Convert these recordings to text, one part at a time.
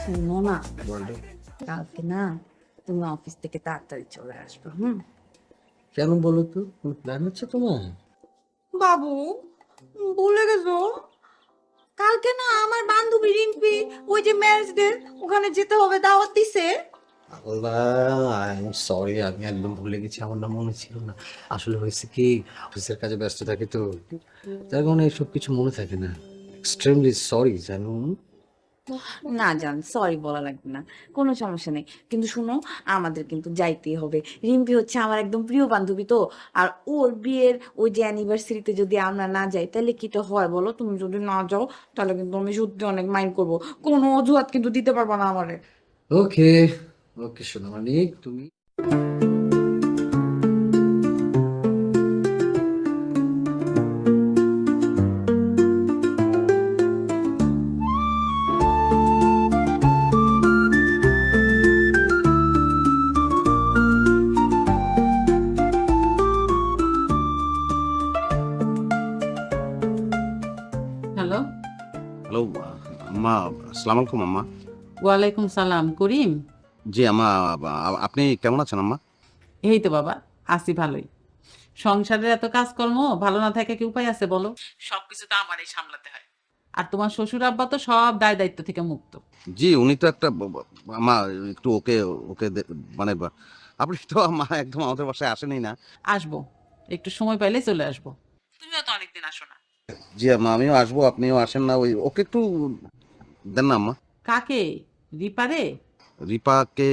শুনো না, বলো। কালকে না তুমি অফিস থেকে তাড়াতাড়ি চলে আসবে। কেন বলো তো, কোনো প্ল্যান আছে তোমার? বাবু, ভুলে গেছো? কালকে না আমার বান্ধবী রিম্পি ওই যে ম্যারেজ ডে, ওখানে যেতে হবে, দাওয়াত দিছে। আল্লাহ, আই এম সরি, আমি একদম ভুলে গেছি, আমার না মনে ছিল না। আসলে হয়েছে কি, অফিসের কাজে ব্যস্ত থাকি তো, যার কারণে এইসব কিছু মনে থাকে না। এক্সট্রিমলি সরি জানো। না জান, সরি বলা লাগবে না, কোনো সমস্যা নেই। কিন্তু শুনো, আমাদের কিন্তু যাইতেই হবে। রিম্পি হচ্ছে আমার একদম প্রিয় বান্ধবী তো। আর ওর বিয়ের ওই যে অ্যানিভার্সারিতে যদি আমরা না যাই তাহলে কি তো হয় বলো? তুমি যদি না যাও তাহলে কিন্তু আমি সত্যি অনেক মাইন্ড করবো। কোনো অজুহাত কিন্তু দিতে পারবো না আমারে। ওকে, ওকে সোনামণি, তুমি হ্যালো। হ্যালো আম্মা, আসসালামু আলাইকুম আম্মা। ওয়ালাইকুম সালাম করিম। জি আম্মা, আপনি কেমন আছেন আম্মা? এই তো বাবা, আছি ভালোই। সংসারের এত কাজকর্ম, ভালো না থাকে কি উপায় আছে বলো? সবকিছু তো আমারই সামলাতে হয়। আর তোমার শ্বশুর আব্বা তো সব দায় দায়িত্ব থেকে মুক্ত। জি, উনি তো একটা আম্মা, একটু ওকে ওকে মানে আপনি তো আম্মা একদম আমাদের বাসায় আসেনই না। আসবো, একটু সময় পাইলে চলে আসবো। তুমিও তো অনেকদিন আসো না। জি আম্মা, আমিও আসবো, আপনিও আসেন না। ওই ওকে একটু দেন না আম্মা। কাকে? রিপারে? রিপাকে?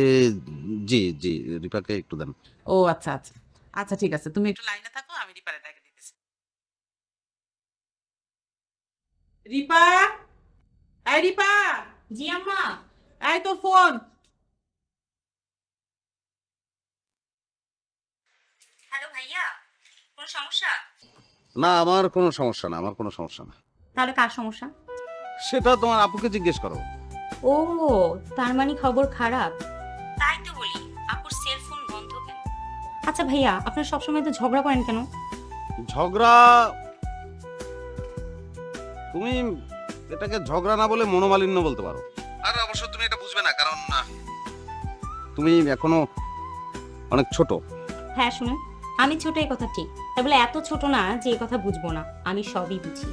জি জি, রিপাকে একটু দেন। ও আচ্ছা আচ্ছা। আচ্ছা ঠিক আছে, তুমি একটু লাইনে থাকো, আমি রিপারে ডেকে দিতেছি। রিপা, এই রিপা। জি আম্মা। এই তোর ফোন। হ্যালো ভাইয়া, কোনো সমস্যা? না, আমার কোনো সমস্যা না, আমার কোনো সমস্যা না। তাহলে কার সমস্যা? সেটা তোমার আপুকে জিজ্ঞেস করো। ও, তার মানে খবর খারাপ। তাই তো বলি, আপুর সেলফোন বন্ধ কেন? আচ্ছা ভাইয়া, আপনারা সবসময় তো ঝগড়া করেন কেন? ঝগড়া? তুমি এটাকে ঝগড়া না বলে মনোমালিন্য বলতে পারো। আর অবশ্য তুমি এটা বুঝবে না, কারণ তুমি এখনো অনেক ছোট। হ্যাঁ শুনুন, আমি ছোট, এই কথা ঠিক, তাই বলে এত ছোট না যে এই কথা বুঝবো না। আমি সবই বুঝি।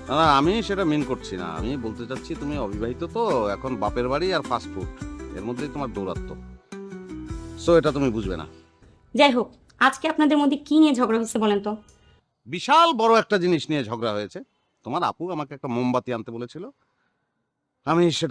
না না, আমি সেটা মিন করছি না। আমি বলতে চাচ্ছি তুমি অবিবাহিত তো, এখন বাপের বাড়ি আর ফাস্ট ফুড এর মধ্যেই তোমার দৌরাত্ম্য। সো এটা তুমি বুঝবে না। যাই হোক, আজকে আপনাদের মধ্যে কি নিয়ে ঝগড়া হচ্ছে বলেন তো? বিশাল বড় একটা জিনিস নিয়ে ঝগড়া হয়েছে। তোমার আপু আমাকে একটা মোমবাতি আনতে বলেছিল, আমি সেটা